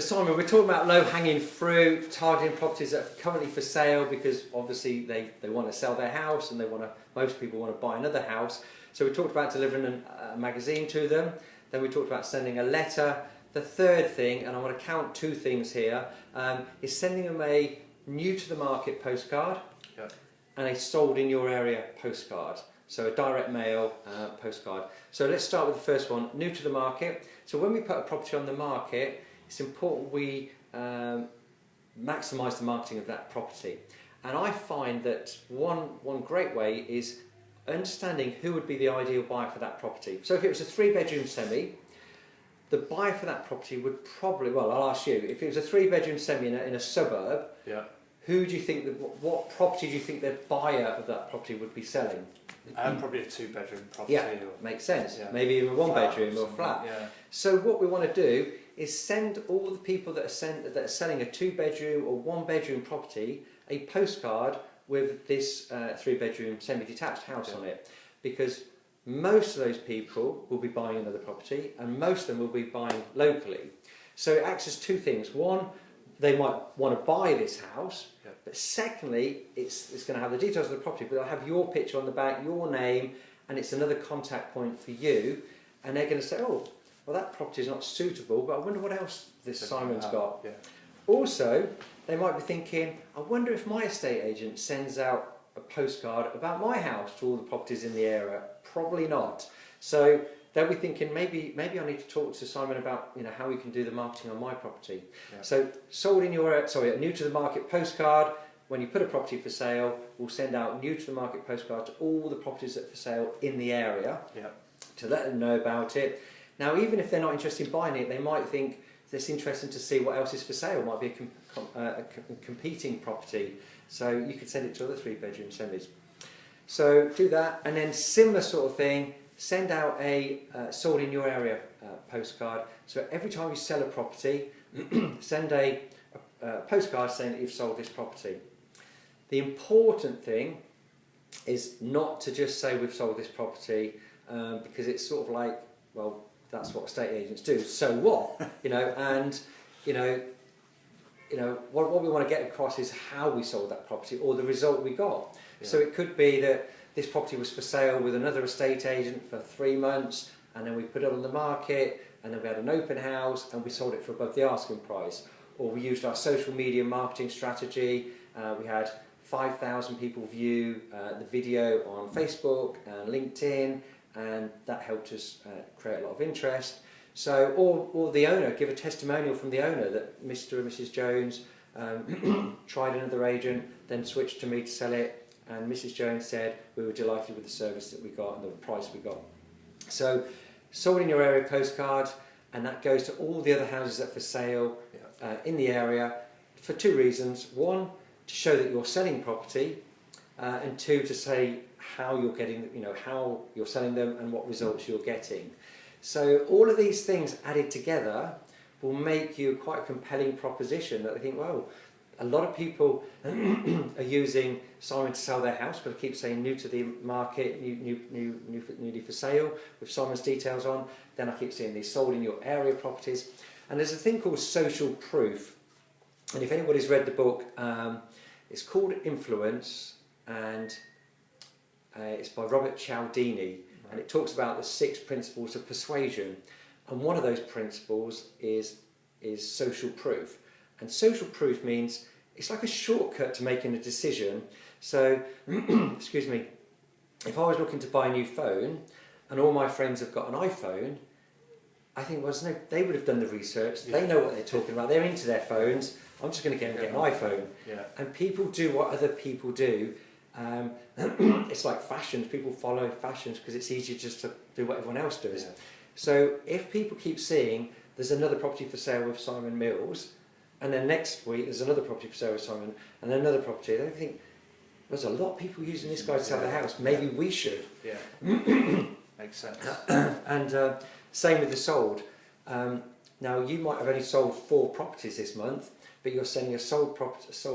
Simon, we're talking about low-hanging fruit, targeting properties that are currently for sale because obviously they want to sell their house and most people want to buy another house. So we talked about delivering a magazine to them. Then we talked about sending a letter. The third thing, and I want to count two things here, is sending them a new to the market postcard and a sold in your area postcard. So a direct mail postcard. So let's start with the first one, new to the market. So when we put a property on the market, it's important we maximise the marketing of that property. And I find that one great way is understanding who would be the ideal buyer for that property. So if it was a 3-bedroom semi, the buyer for that property would probably, well, I'll ask you, if it was a 3-bedroom semi in a suburb, who do you think, what property do you think the buyer of that property would be selling? Probably a 2-bedroom property. Yeah, makes sense. Yeah. Maybe even a 1-bedroom or flat. Yeah. So what we want to do is send all the people that are selling a 2-bedroom or 1-bedroom property a postcard with this 3-bedroom semi-detached house on it, because most of those people will be buying another property and most of them will be buying locally. So it acts as two things. One, they might want to buy this house, but secondly, it's going to have the details of the property, but it'll have your picture on the back, your name, and it's another contact point for you. And they're going to say, oh, well, that property is not suitable, but I wonder what else this Simon's got. Yeah. Also, they might be thinking, I wonder if my estate agent sends out a postcard about my house to all the properties in the area. Probably not. So they'll be thinking, maybe I need to talk to Simon about how we can do the marketing on my property. Yeah. So sold in your a new to the market postcard. When you put a property for sale, we'll send out new to the market postcard to all the properties that are for sale in the area to let them know about it. Now, even if they're not interested in buying it, they might think it's interesting to see what else is for sale. It might be a competing property. So you could send it to other 3-bedroom semis. So do that, and then similar sort of thing, send out a sold in your area postcard. So every time you sell a property, send a postcard saying that you've sold this property. The important thing is not to just say we've sold this property because it's sort of like, well, that's what estate agents do. So what? What we want to get across is how we sold that property or the result we got. Yeah. So it could be that this property was for sale with another estate agent for 3 months, and then we put it on the market, and then we had an open house, and we sold it for above the asking price. Or we used our social media marketing strategy. We had 5,000 people view the video on Facebook and LinkedIn, and that helped us create a lot of interest. So, or the owner, give a testimonial from the owner that Mr. and Mrs. Jones tried another agent, then switched to me to sell it, and Mrs. Jones said we were delighted with the service that we got and the price we got. So, sold in your area postcard, and that goes to all the other houses that are for sale in the area for 2 reasons. 1, to show that you're selling property, and 2, to say how you're getting, how you're selling them and what results you're getting. So all of these things added together will make you quite a compelling proposition that I think, well, a lot of people are using Simon to sell their house, but I keep saying new to the market, newly for sale with Simon's details on. Then I keep seeing these sold in your area properties. And there's a thing called social proof. And if anybody's read the book, it's called Influence, and it's by Robert Cialdini. And it talks about the 6 principles of persuasion, and one of those principles is social proof. And social proof means it's like a shortcut to making a decision. So, excuse me, if I was looking to buy a new phone, and all my friends have got an iPhone, I think, well, they would have done the research. They know what they're talking about. They're into their phones. I'm just going to get an iPhone. Yeah. And people do what other people do. It's like fashions. People follow fashions because it's easier just to do what everyone else does. Yeah. So if people keep seeing there's another property for sale with Simon Mills, and then next week there's another property for sale with Simon, and then another property, they think there's a lot of people using this guy to sell their house. Maybe we should. Yeah, makes sense. And same with the sold. Now you might have only sold 4 properties this month, but you're sending a sold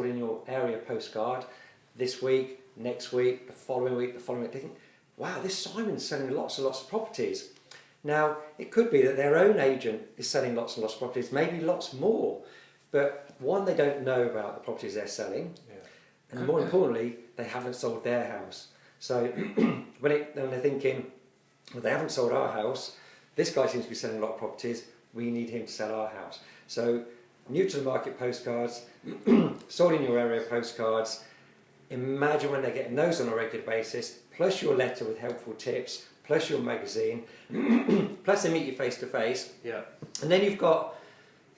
in your area postcard this week, next week, the following week, the following week. They think, wow, this Simon's selling lots and lots of properties. Now, it could be that their own agent is selling lots and lots of properties, maybe lots more, but one, they don't know about the properties they're selling, and more importantly, they haven't sold their house. So when they're thinking, well, they haven't sold our house, this guy seems to be selling a lot of properties, we need him to sell our house. So new to the market postcards, sold in your area postcards, imagine when they're getting those on a regular basis, plus your letter with helpful tips, plus your magazine, plus they meet you face to face. Yeah. And then you've got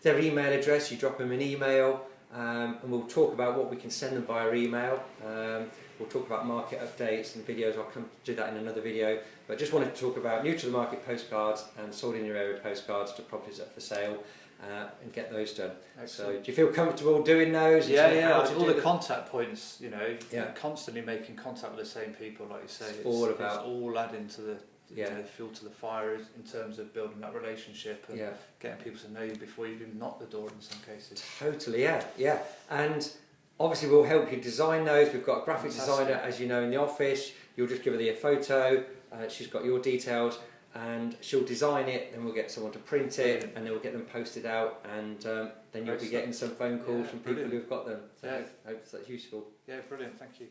their email address, you drop them an email, and we'll talk about what we can send them via email. We'll talk about market updates and videos. I'll come do that in another video. But just wanted to talk about new to the market postcards and sold in your area postcards to properties that are for sale, and get those done. Excellent. So do you feel comfortable doing those? Yeah. All the contact points, Yeah. constantly making contact with the same people, like you say. It's all adding to the fuel to the fire in terms of building that relationship and getting people to know you before you even knock the door in some cases. Totally, yeah. And obviously we'll help you design those. We've got a graphic designer, as you know, in the office. You'll just give her a photo. She's got your details, and she'll design it. Then we'll get someone to print it, and then we'll get them posted out. And then you'll be getting some phone calls from people who've got them. So I hope that's useful. Yeah, brilliant. Thank you.